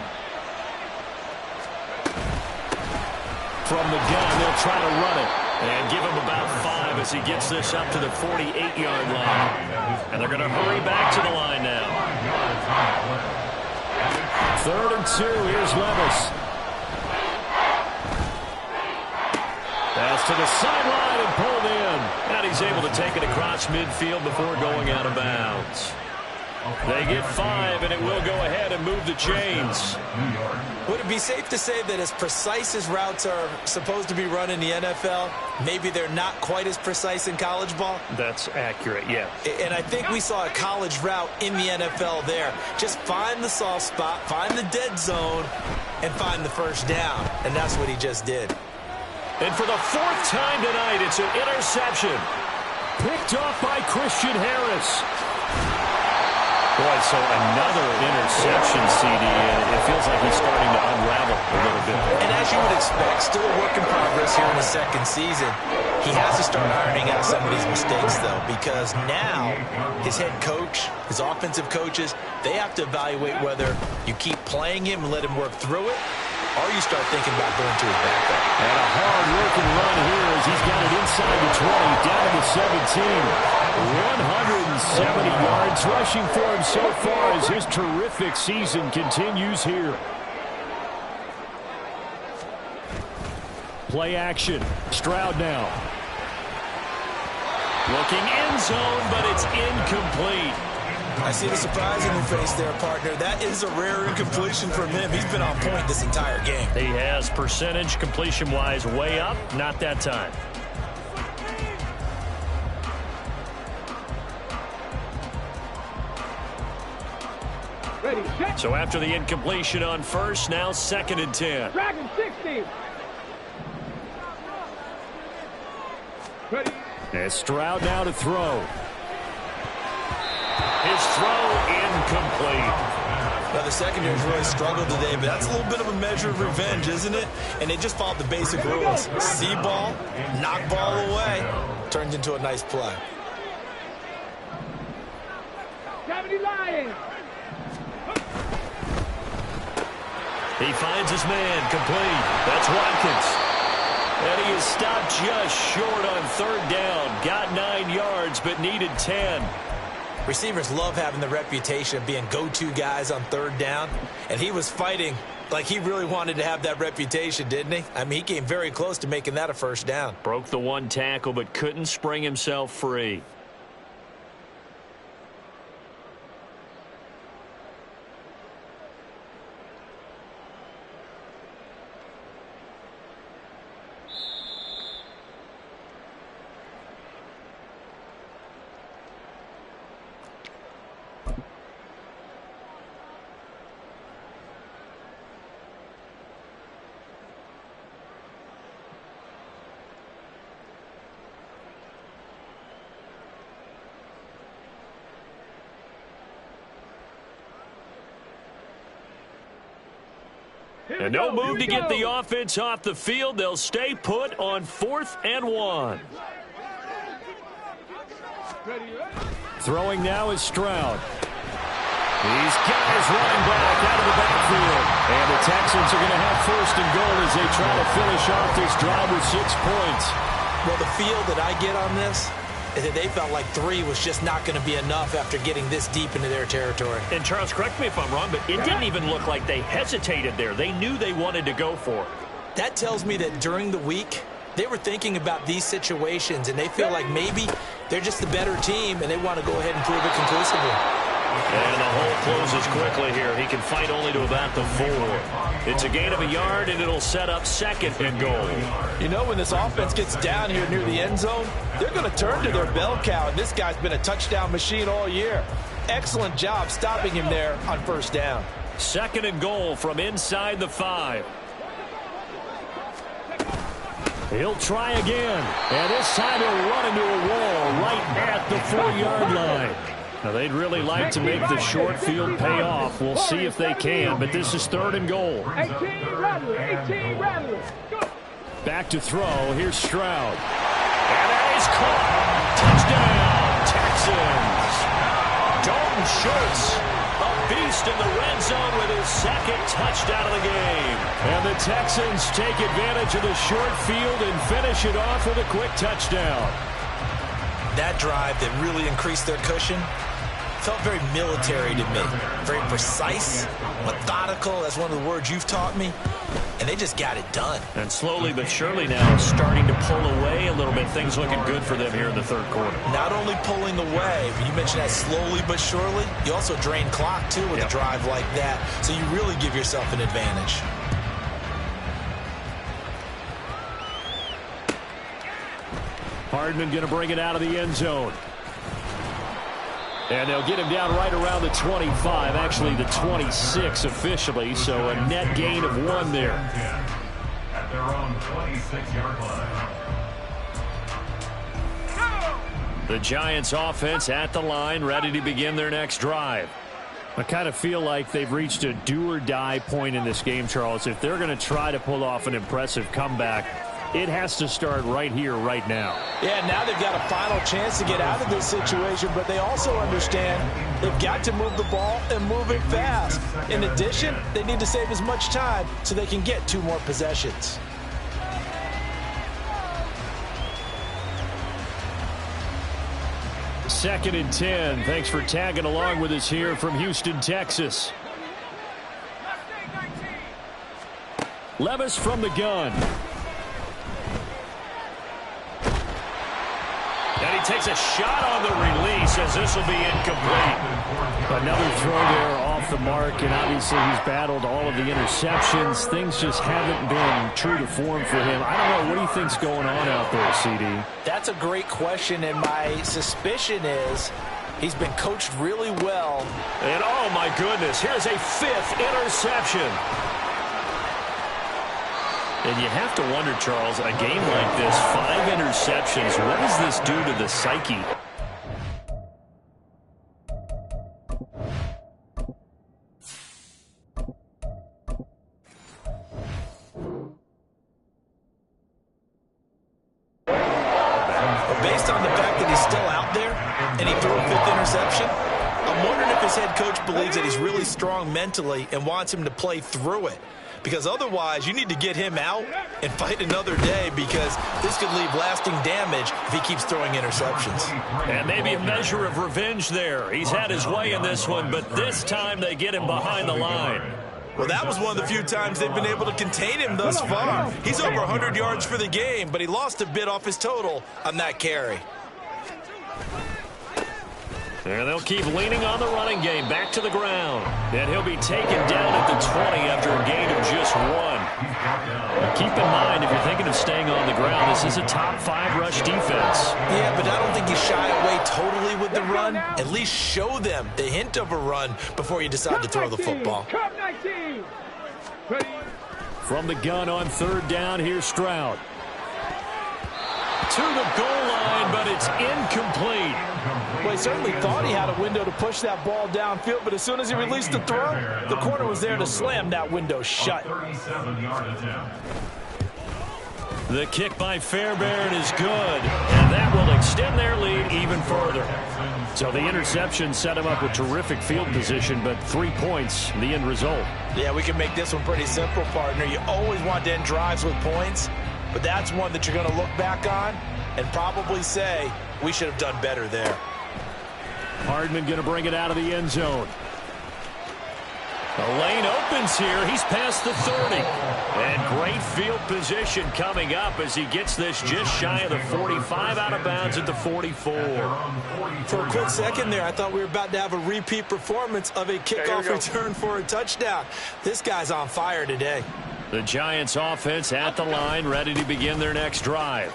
Speaker 1: From the gun, they'll try to run it. And give him about 5 as as he gets this up to the 48-yard line. And they're going to hurry back to the line now. 3rd and 2. Here's Levis. Pass to the sideline and pulled in. And he's able to take it across midfield before going out of bounds. They get 5, and it will go ahead and move the chains.
Speaker 4: Would it be safe to say that as precise as routes are supposed to be run in the NFL, maybe they're not quite as precise in college ball?
Speaker 1: That's accurate, yeah.
Speaker 4: And I think we saw a college route in the NFL there. Just find the soft spot, find the dead zone, and find the first down. And that's what he just did.
Speaker 1: And for the 4th time tonight, it's an interception. Picked off by Christian Harris. Boy, so another interception, CD, and it feels like he's starting to unravel a little bit.
Speaker 4: And as you would expect, still a work in progress here in the second season. He has to start ironing out some of these mistakes, though, because now his head coach, his offensive coaches, they have to evaluate whether you keep playing him and let him work through it, or you start thinking about going to his backup.
Speaker 1: And a hard-working run here as he's got it inside the 20, down to the 17. 170 yards rushing for him so far as his terrific season continues here. Play action. Stroud now. Looking end zone, but it's incomplete.
Speaker 4: I see the surprise in your face there, partner. That is a rare incompletion from him. He's been on point this entire game.
Speaker 1: He has percentage completion-wise way up. Not that time.
Speaker 3: Ready, set.
Speaker 1: So after the incompletion on first, now 2nd and 10.
Speaker 3: Dragon 60. Ready.
Speaker 1: And Stroud now to throw. His throw incomplete.
Speaker 4: Now, the secondary's really struggled today, but that's a little bit of a measure of revenge, isn't it? And they just followed the basic rules. See ball, knock ball away. Turned into a nice play.
Speaker 3: 70 Lions.
Speaker 1: He finds his man complete. That's Watkins. And he is stopped just short on 3rd down. Got 9 yards, but needed 10.
Speaker 4: Receivers love having the reputation of being go-to guys on 3rd down. And he was fighting like he really wanted to have that reputation, didn't he? I mean, he came very close to making that a first down.
Speaker 1: Broke the 1 tackle, but couldn't spring himself free. And no move to get the offense off the field. They'll stay put on 4th and 1. Throwing now is Stroud. These guys running back out of the backfield. And the Texans are going to have 1st and goal as they try to finish off this drive with 6 points.
Speaker 4: Well, the feel that I get on this is that they felt like 3 was just not going to be enough after getting this deep into their territory.
Speaker 1: And Charles, correct me if I'm wrong, but it didn't even look like they hesitated there. They knew they wanted to go for it.
Speaker 4: That tells me that during the week, they were thinking about these situations, and they feel like maybe they're just the better team, and they want to go ahead and prove it conclusively.
Speaker 1: And the hole closes quickly here. He can fight only to about the 4. It's a gain of a yard, and it'll set up 2nd and goal.
Speaker 4: You know, when this offense gets down here near the end zone, they're going to turn to their bell cow, and this guy's been a touchdown machine all year. Excellent job stopping him there on 1st down.
Speaker 1: 2nd and goal from inside the 5. He'll try again, and this time he'll run into a wall right at the 4-yard line. Now, they'd really like to make the short field pay off. We'll see if they can, but this is 3rd and goal.
Speaker 3: 18 Rattler. Go.
Speaker 1: Back to throw. Here's Stroud. And he's caught. Touchdown, Texans. Dalton Schultz, a beast in the red zone with his 2nd touchdown of the game. And the Texans take advantage of the short field and finish it off with a quick touchdown.
Speaker 4: that drive that really increased their cushion felt very military to me. Very precise, methodical. That's one of the words you've taught me. And they just got it done.
Speaker 1: And slowly but surely now starting to pull away a little bit. Things looking good for them here in the third quarter.
Speaker 4: Not only pulling away, but you mentioned that slowly but surely. You also drain clock, too, with a drive like that. So you really give yourself an advantage.
Speaker 1: Hardman going to bring it out of the end zone. And they'll get him down right around the 25, actually the 26 officially, so a net gain of 1 there.
Speaker 2: At their own 26-yard line.
Speaker 1: The Giants offense at the line, ready to begin their next drive. I kind of feel like they've reached a do-or-die point in this game, Charles. If they're going to try to pull off an impressive comeback, it has to start right here, right now.
Speaker 4: Yeah, now they've got a final chance to get out of this situation, but they also understand they've got to move the ball and move it fast. In addition, they need to save as much time so they can get 2 more possessions.
Speaker 1: Second and 10. Thanks for tagging along with us here from Houston, Texas. Levis from the gun. And he takes a shot on the release as this will be incomplete. Another throw there off the mark, and obviously he's battled all of the interceptions. Things just haven't been true to form for him. I don't know. What do you think's going on out there, CD?
Speaker 4: That's a great question, and my suspicion is he's been coached really well.
Speaker 1: And oh my goodness, here's a 5th interception. And you have to wonder, Charles, a game like this, 5 interceptions, what does this do to the psyche?
Speaker 4: Based on the fact that he's still out there and he threw a 5th interception, I'm wondering if his head coach believes that he's really strong mentally and wants him to play through it. Because otherwise, you need to get him out and fight another day, because this could leave lasting damage if he keeps throwing interceptions.
Speaker 1: And maybe a measure of revenge there. He's had his way in this one, but this time they get him behind the line.
Speaker 4: Well, that was one of the few times they've been able to contain him thus far. He's over 100 yards for the game, but he lost a bit off his total on that carry.
Speaker 1: And they'll keep leaning on the running game, back to the ground. And he'll be taken down at the 20 after a gain of just 1. Now keep in mind, if you're thinking of staying on the ground, this is a top 5 rush defense.
Speaker 4: Yeah, but I don't think you shy away totally with the run. At least show them the hint of a run before you decide to throw the football.
Speaker 1: From the gun on 3rd down, here's Stroud. To the goal line, but it's incomplete.
Speaker 4: Well, he certainly thought he had a window to push that ball downfield, but as soon as he released the throw, the corner was there to slam that window shut.
Speaker 1: The kick by Fairbairn is good, and that will extend their lead even further. So the interception set him up with terrific field position, but 3 points, the end result.
Speaker 4: Yeah, we can make this one pretty simple, partner. You always want to end drives with points, but that's one that you're going to look back on and probably say, we should have done better there.
Speaker 1: Hardman going to bring it out of the end zone. The lane opens here. He's past the 30. And great field position coming up as he gets this just shy of the 45, out of bounds at the 44.
Speaker 4: For a quick second there, I thought we were about to have a repeat performance of a kickoff return for a touchdown. This guy's on fire today.
Speaker 1: The Giants offense at the line, ready to begin their next drive.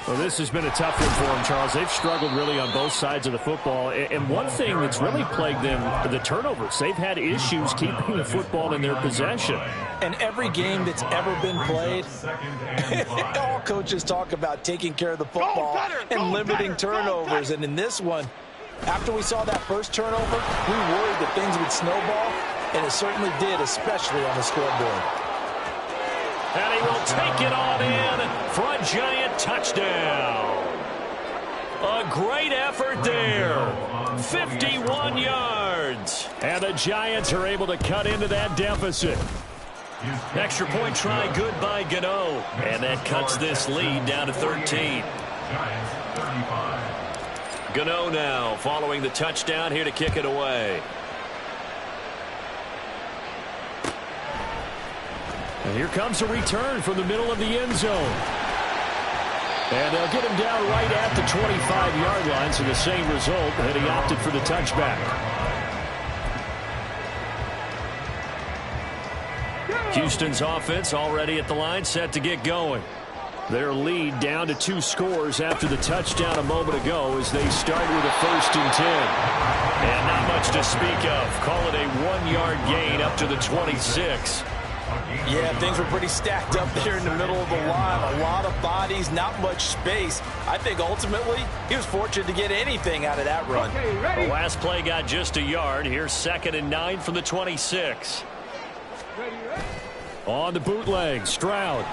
Speaker 1: Well, this has been a tough one for them, Charles. They've struggled really on both sides of the football. And one thing that's really plagued them, the turnovers. They've had issues keeping the football in their possession.
Speaker 4: And every game that's ever been played, all coaches talk about taking care of the football and limiting turnovers. And in this one, after we saw that first turnover, we worried that things would snowball, and it certainly did, especially on the scoreboard.
Speaker 1: And he will take it on in for a Giant touchdown. A great effort there. 51 yards. And the Giants are able to cut into that deficit. Extra point try good by Gano. And that cuts this lead down to 13.
Speaker 2: Giants 35.
Speaker 1: Gano now following the touchdown here to kick it away. And here comes a return from the middle of the end zone. And they'll get him down right at the 25-yard line, so the same result, and he opted for the touchback. Houston's offense already at the line, set to get going. Their lead down to 2 scores after the touchdown a moment ago as they start with a 1st and 10. And not much to speak of. Call it a 1-yard gain up to the 26.
Speaker 4: Yeah, things were pretty stacked up there in the middle of the line. A lot of bodies, not much space. I think ultimately he was fortunate to get anything out of that run.
Speaker 1: The last play got just a yard. Here's 2nd and 9 from the 26. On the bootleg, Stroud.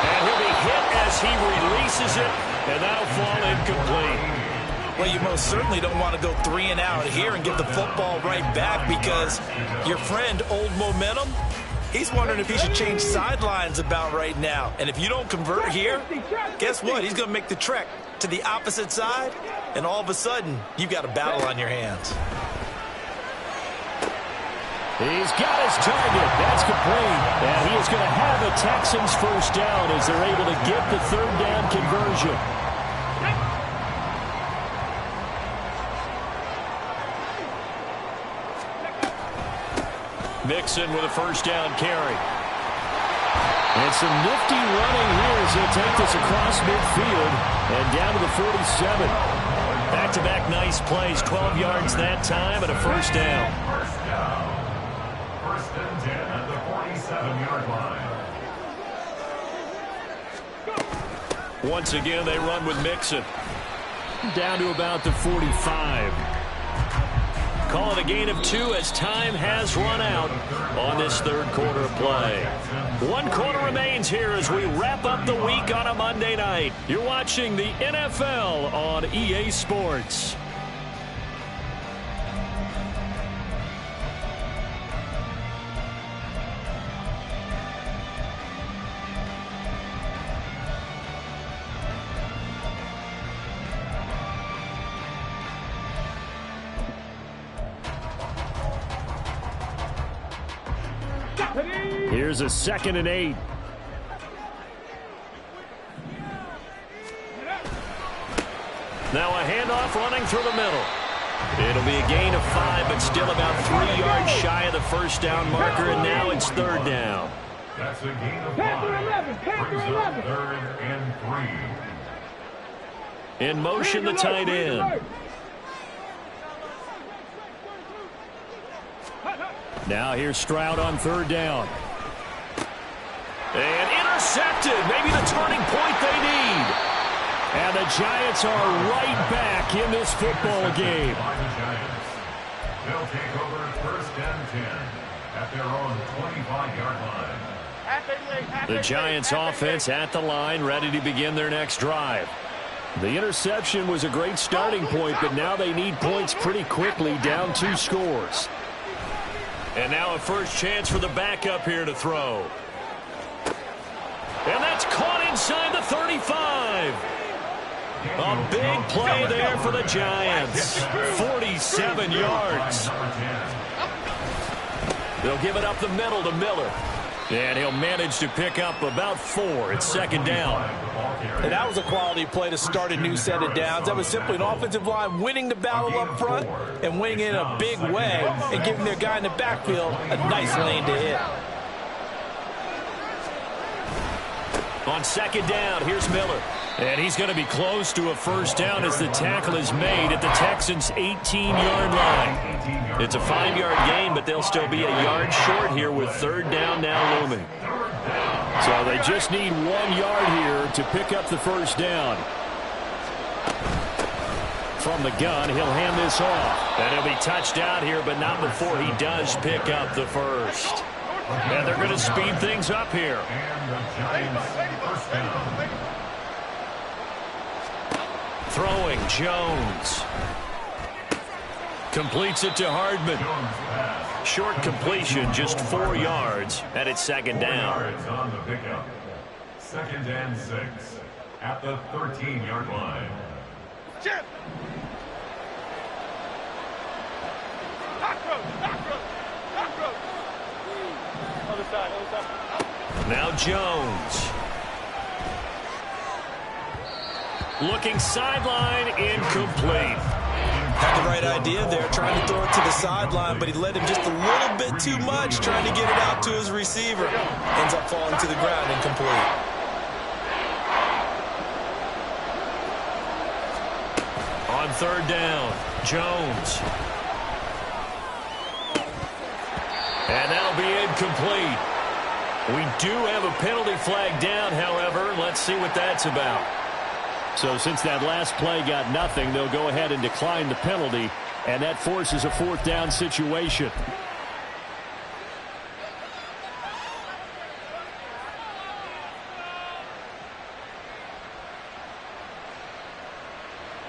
Speaker 1: And he'll be hit as he releases it, and that'll fall incomplete.
Speaker 4: Well, you most certainly don't want to go 3 and out here and get the football right back because your friend, Old Momentum, he's wondering if he should change sidelines about right now. And if you don't convert here, guess what? He's going to make the trek to the opposite side, and all of a sudden, you've got a battle on your hands.
Speaker 1: He's got his target. That's complete. And he is going to have the Texans first down as they're able to get the 3rd down conversion. Mixon with a 1st down carry. And some nifty running here as he'll take this across midfield and down to the 47. Back-to-back nice plays, 12 yards that time and a 1st down.
Speaker 2: 1st and 10 at the 47-yard line.
Speaker 1: Once again, they run with Mixon. Down to about the 45. Call it a gain of 2 as time has run out on this 3rd quarter play. 1 quarter remains here as we wrap up the week on a Monday night. You're watching the NFL on EA Sports. Here's a 2nd and 8. Now a handoff running through the middle. It'll be a gain of 5, but still about 3 yards shy of the 1st down marker, and now it's 3rd down.
Speaker 2: That's a gain of 5. Brings up 3rd and 3.
Speaker 1: In motion, the tight end. Now here's Stroud on 3rd down. And intercepted. Maybe the turning point they need. And the Giants are right back in this football game.
Speaker 2: They'll take over 1st and 10 at their own 25-yard line.
Speaker 1: The Giants offense at the line, ready to begin their next drive. The interception was a great starting point, but now they need points pretty quickly, down 2 scores. And now a first chance for the backup here to throw. And that's caught inside the 35. A big play there for the Giants. 47 yards. They'll give it up the middle to Miller. And he'll manage to pick up about 4. It's 2nd down.
Speaker 4: And that was a quality play to start a new set of downs. That was simply an offensive line winning the battle up front and winning in a big way and giving their guy in the backfield a nice lane to hit.
Speaker 1: On 2nd down, here's Miller. And he's going to be close to a 1st down as the tackle is made at the Texans' 18-yard line. It's a 5-yard gain, but they'll still be a yard short here with 3rd down now looming. So they just need 1 yard here to pick up the 1st down. From the gun, he'll hand this off. And he'll be touched out here, but not before he does pick up the 1st. And they're going to speed things up here.
Speaker 2: And the Giants 1st down.
Speaker 1: Throwing, Jones. Completes it to Hardman. Short completion, just 4 yards, and it's 2nd down.
Speaker 2: Yards on the pickup. 2nd and 6 at the 13-yard line.
Speaker 3: Chip. Knock road. Other side.
Speaker 1: Now Jones. Looking sideline, incomplete.
Speaker 4: Had the right idea there, trying to throw it to the sideline, but he led him just a little bit too much, trying to get it out to his receiver. Ends up falling to the ground, incomplete.
Speaker 1: On third down, Jones. And that'll be incomplete. We do have a penalty flag down, however. Let's see what that's about. So since that last play got nothing, they'll go ahead and decline the penalty, and that forces a fourth down situation.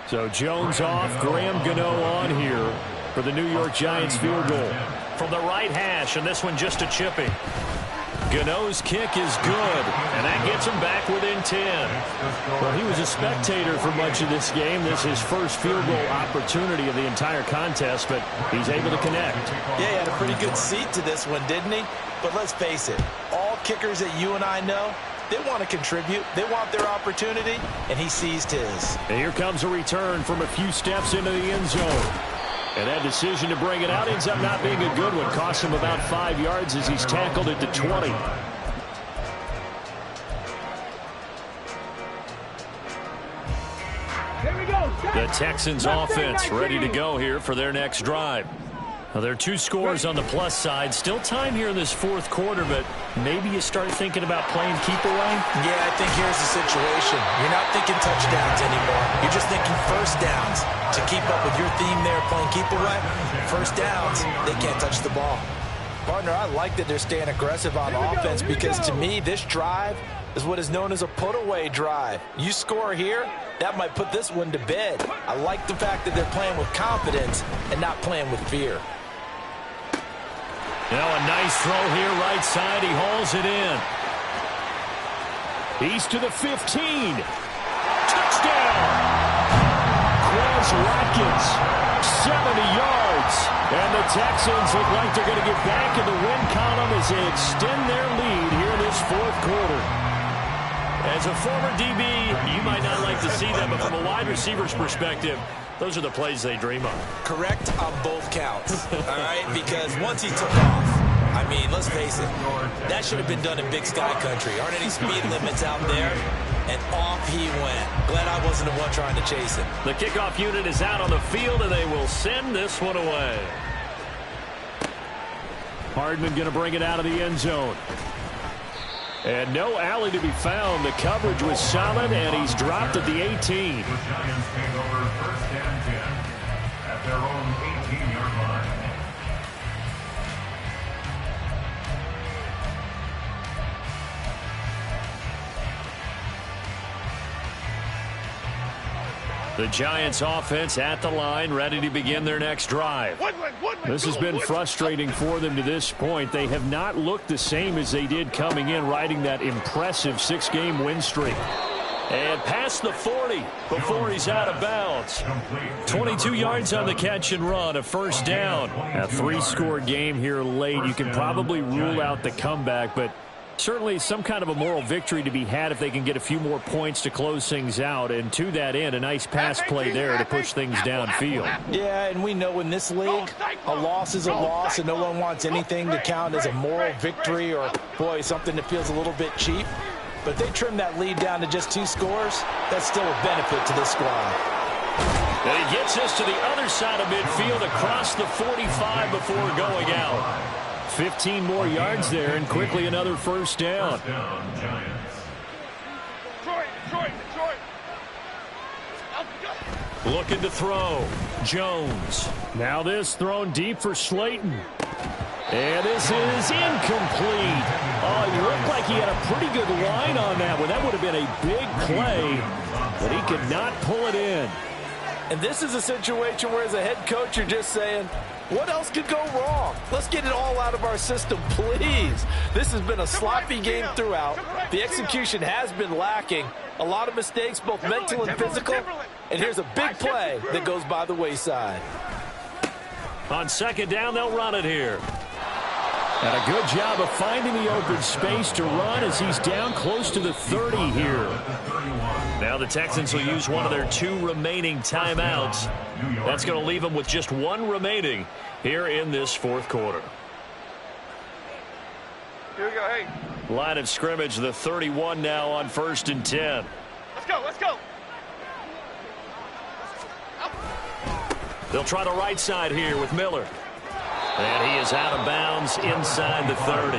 Speaker 1: So Jones off, Graham Gano on here for the New York Giants field goal. From the right hash, and this one just a chipping. Gano's kick is good, and that gets him back within 10. Well, he was a spectator for much of this game. This is his first field goal opportunity of the entire contest, but he's able to connect.
Speaker 4: Yeah, he had a pretty good seat to this one, didn't he? But let's face it, all kickers that you and I know, they want to contribute. They want their opportunity, and he seized his.
Speaker 1: And here comes a return from a few steps into the end zone. And that decision to bring it out ends up not being a good one. Costs him about 5 yards as he's tackled at the 20.
Speaker 3: Here we go.
Speaker 1: The Texans offense ready to go here for their next drive. Well, there are two scores on the plus side. Still time here in this fourth quarter, but maybe you start thinking about playing keep away?
Speaker 4: Yeah, I think here's the situation. You're not thinking touchdowns anymore. You're just thinking first downs. To keep up with your theme there, playing keep away, first downs, they can't touch the ball. Partner, I like that they're staying aggressive on offense because to me, this drive is what is known as a put-away drive. You score here, that might put this one to bed. I like the fact that they're playing with confidence and not playing with fear.
Speaker 1: Now a nice throw here, right side. He hauls it in. He's to the 15. Touchdown! Watkins, 70 yards. And the Texans look like they're going to get back in the win column as they extend their lead here in this fourth quarter. As a former DB, you might not like to see them, but from a wide receiver's perspective, those are the plays they dream of.
Speaker 4: Correct on both counts, all right? Because once he took off, I mean, let's face it, that should have been done in Big Sky Country. Aren't any speed limits out there? And off he went. Glad I wasn't the one trying to chase him.
Speaker 1: The kickoff unit is out on the field, and they will send this one away. Hardman going to bring it out of the end zone. And no alley to be found. The coverage was solid, and he's dropped at the 18.
Speaker 2: The Giants take over first and 10 at their own 18-yard line.
Speaker 1: The Giants offense at the line, ready to begin their next drive. This has been frustrating for them to this point. They have not looked the same as they did coming in, riding that impressive 6-game win streak. And past the 40 before he's out of bounds. 22 yards on the catch and run, a first down. A 3-score game here late. You can probably rule out the comeback, but certainly some kind of a moral victory to be had if they can get a few more points to close things out. And to that end, a nice pass play there to push things downfield.
Speaker 4: Yeah, and we know in this league, a loss is a loss, and no one wants anything to count as a moral victory or, boy, something that feels a little bit cheap. But if they trim that lead down to just 2 scores, that's still a benefit to this squad.
Speaker 1: And he gets us to the other side of midfield across the 45 before going out. 15 more yards there, and quickly another first down.
Speaker 3: Detroit.
Speaker 1: Looking to throw. Jones. Now this thrown deep for Slayton. And this is incomplete. Oh, he looked like he had a pretty good line on that one. That would have been a big play, but he could not pull it in.
Speaker 4: And this is a situation where as a head coach, you're just saying, What else could go wrong? Let's get it all out of our system, please. This has been a sloppy game throughout. The execution has been lacking. A lot of mistakes, both mental and physical. And here's a big play that goes by the wayside.
Speaker 1: On second down, they'll run it here. And a good job of finding the open space to run as he's down close to the 30 here. Now the Texans will use one of their 2 remaining timeouts. That's going to leave them with just 1 remaining here in this fourth quarter.
Speaker 3: Here we go, hey.
Speaker 1: Line of scrimmage, the 31 now on 1st and 10.
Speaker 3: Let's go, let's go.
Speaker 1: They'll try the right side here with Miller. And he is out of bounds inside the 30.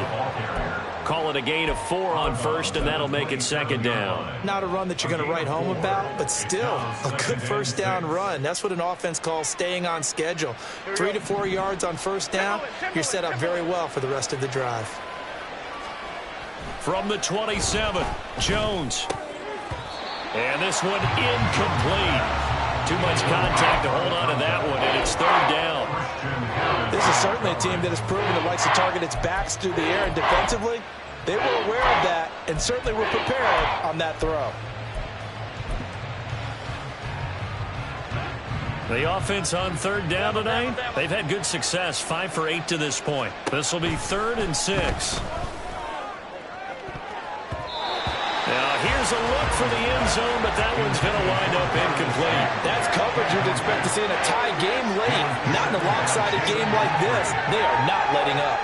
Speaker 1: Call it a gain of 4 on 1st, and that'll make it 2nd down.
Speaker 4: Not a run that you're going to write home about, but still a good 1st down run. That's what an offense calls staying on schedule. 3 to 4 yards on 1st down, you're set up very well for the rest of the drive.
Speaker 1: From the 27, Jones. And this one incomplete. Too much contact to hold on to that one, and it's 3rd down.
Speaker 4: This is certainly a team that has proven it likes to target its backs through the air, and defensively, they were aware of that and certainly were prepared on that throw.
Speaker 1: The offense on 3rd down tonight, they've had good success, 5 for 8 to this point. This will be 3rd and 6. Now here's a look for the end zone, but that one's going to wind up incomplete.
Speaker 4: That's coverage you'd expect to see in a tie game late. Not in a lopsided game like this. They are not letting up.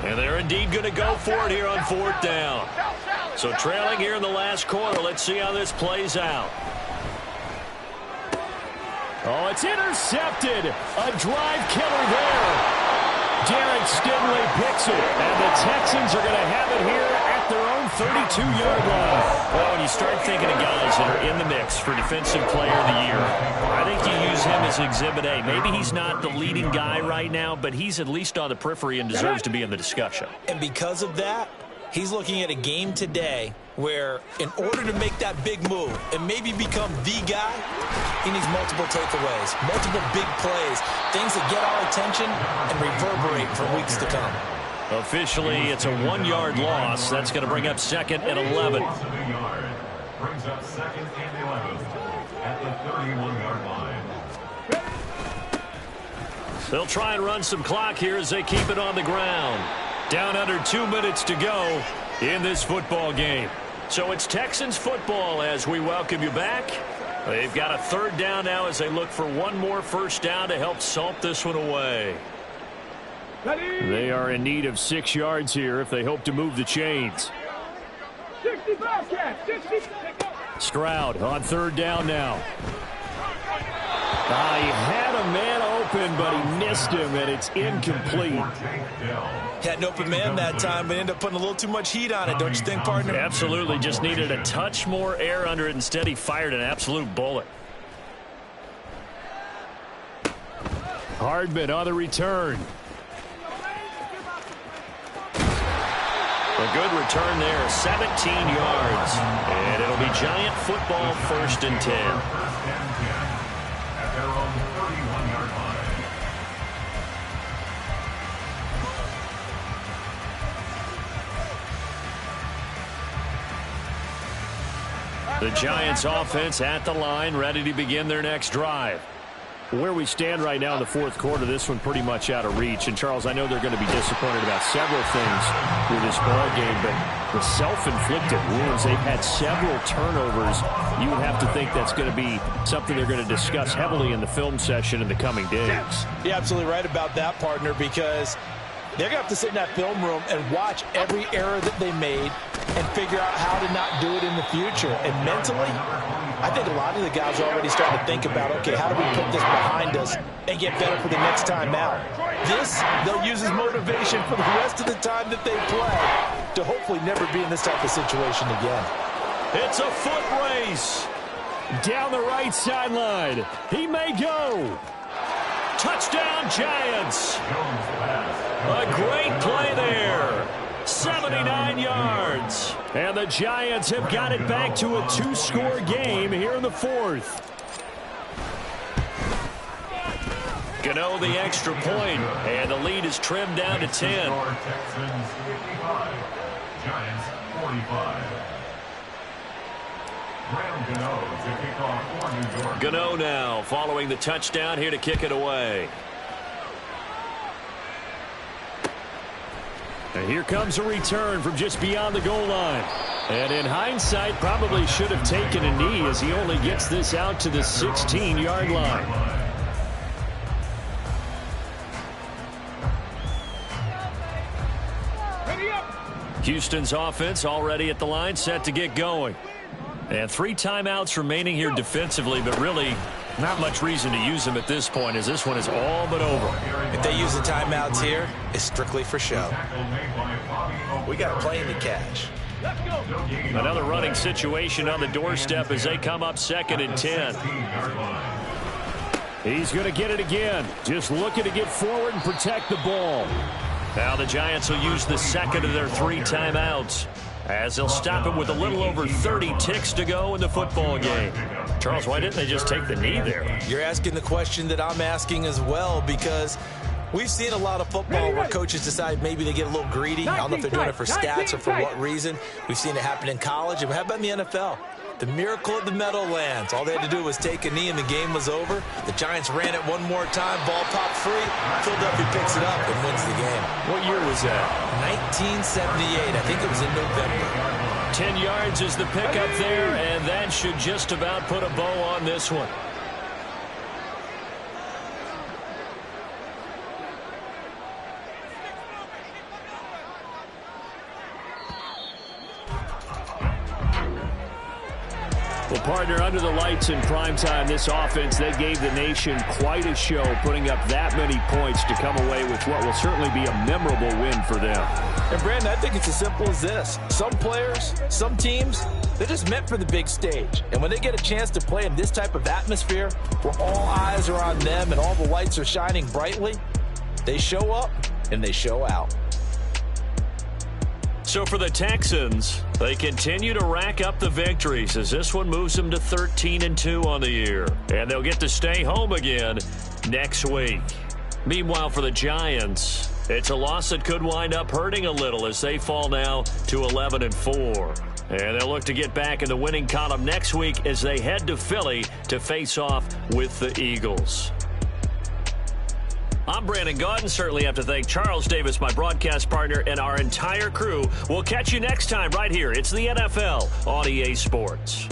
Speaker 1: And they're indeed going to go for it here on 4th down. So trailing here in the last quarter. Let's see how this plays out. Oh, it's intercepted. A drive killer there. Derek Stingley picks it, and the Texans are going to have it here at their own 32-yard line. Well, when you start thinking of guys that are in the mix for Defensive Player of the Year, I think you use him as Exhibit A. Maybe he's not the leading guy right now, but he's at least on the periphery and deserves to be in the discussion.
Speaker 4: And because of that, he's looking at a game today where in order to make that big move and maybe become the guy, he needs multiple takeaways, multiple big plays, things that get our attention and reverberate for weeks to come.
Speaker 1: Officially, it's a 1-yard loss. That's going to bring up 2nd and 11.
Speaker 2: Brings up 2nd and 11 at the 31-yard line.
Speaker 1: They'll try and run some clock here as they keep it on the ground. Down under 2 minutes to go in this football game. So it's Texans football as we welcome you back. They've got a 3rd down now as they look for 1 more 1st down to help salt this one away. They are in need of 6 yards here if they hope to move the chains.
Speaker 3: 65, 60.
Speaker 1: Stroud on 3rd down now. He had a man open, but he missed him, and it's incomplete.
Speaker 4: Had an open man that time, but ended up putting a little too much heat on it, don't you think, partner?
Speaker 1: Absolutely, just needed a touch more air under it. Instead, he fired an absolute bullet. Hardman on the return. A good return there, 17 yards. And it'll be Giant football, 1st and 10. The Giants offense at the line, ready to begin their next drive. Where we stand right now in the 4th quarter, this one pretty much out of reach. And, Charles, I know they're going to be disappointed about several things through this ball game, but the self-inflicted wounds, they've had several turnovers. You would have to think that's going to be something they're going to discuss heavily in the film session in the coming days.
Speaker 4: You're absolutely right about that, partner, because they're going to have to sit in that film room and watch every error that they made and figure out how to not do it in the future. And mentally, I think a lot of the guys are already starting to think about, okay, how do we put this behind us and get better for the next time out? This, they'll use as motivation for the rest of the time that they play to hopefully never be in this type of situation again.
Speaker 1: It's a foot race. Down the right sideline. He may go. Touchdown, Giants. A great play there. 79 yards. And the Giants have got it back to a 2-score game here in the fourth. Gano the extra point, and the lead is trimmed down to 10.
Speaker 2: Texans 55, Giants 45.
Speaker 1: Gano now following the touchdown here to kick it away. And here comes a return from just beyond the goal line. And in hindsight, probably should have taken a knee as he only gets this out to the 16-yard line. Houston's offense already at the line, set to get going. And 3 timeouts remaining here defensively, but really not much reason to use them at this point as this one is all but over.
Speaker 4: If they use the timeouts here, it's strictly for show. We got a plane to catch.
Speaker 1: Another running situation on the doorstep as they come up 2nd and 10. He's going to get it again. Just looking to get forward and protect the ball. Now the Giants will use the second of their 3 timeouts as they'll stop it with a little over 30 ticks to go in the football game. Charles, why didn't they just take the knee there?
Speaker 4: You're asking the question that I'm asking as well, because we've seen a lot of football where coaches decide maybe they get a little greedy. I don't know if they're doing it for stats or for what reason. We've seen it happen in college. And how about in the NFL? The miracle of the Meadowlands. All they had to do was take a knee and the game was over. The Giants ran it one more time. Ball popped free. Philadelphia picks it up and wins the game.
Speaker 1: What year was that?
Speaker 4: 1978. I think it was in November.
Speaker 1: 10 yards is the pickup there, and that should just about put a bow on this one. Well, partner, under the lights in primetime, this offense, they gave the nation quite a show, putting up that many points to come away with what will certainly be a memorable win for them.
Speaker 4: And, Brandon, I think it's as simple as this. Some players, some teams, they're just meant for the big stage. And when they get a chance to play in this type of atmosphere where all eyes are on them and all the lights are shining brightly, they show up and they show out.
Speaker 1: So for the Texans, they continue to rack up the victories as this one moves them to 13-2 on the year. And they'll get to stay home again next week. Meanwhile, for the Giants, it's a loss that could wind up hurting a little as they fall now to 11-4. And they'll look to get back in the winning column next week as they head to Philly to face off with the Eagles. I'm Brandon Gaudin. Certainly have to thank Charles Davis, my broadcast partner, and our entire crew. We'll catch you next time right here. It's the NFL on EA Sports.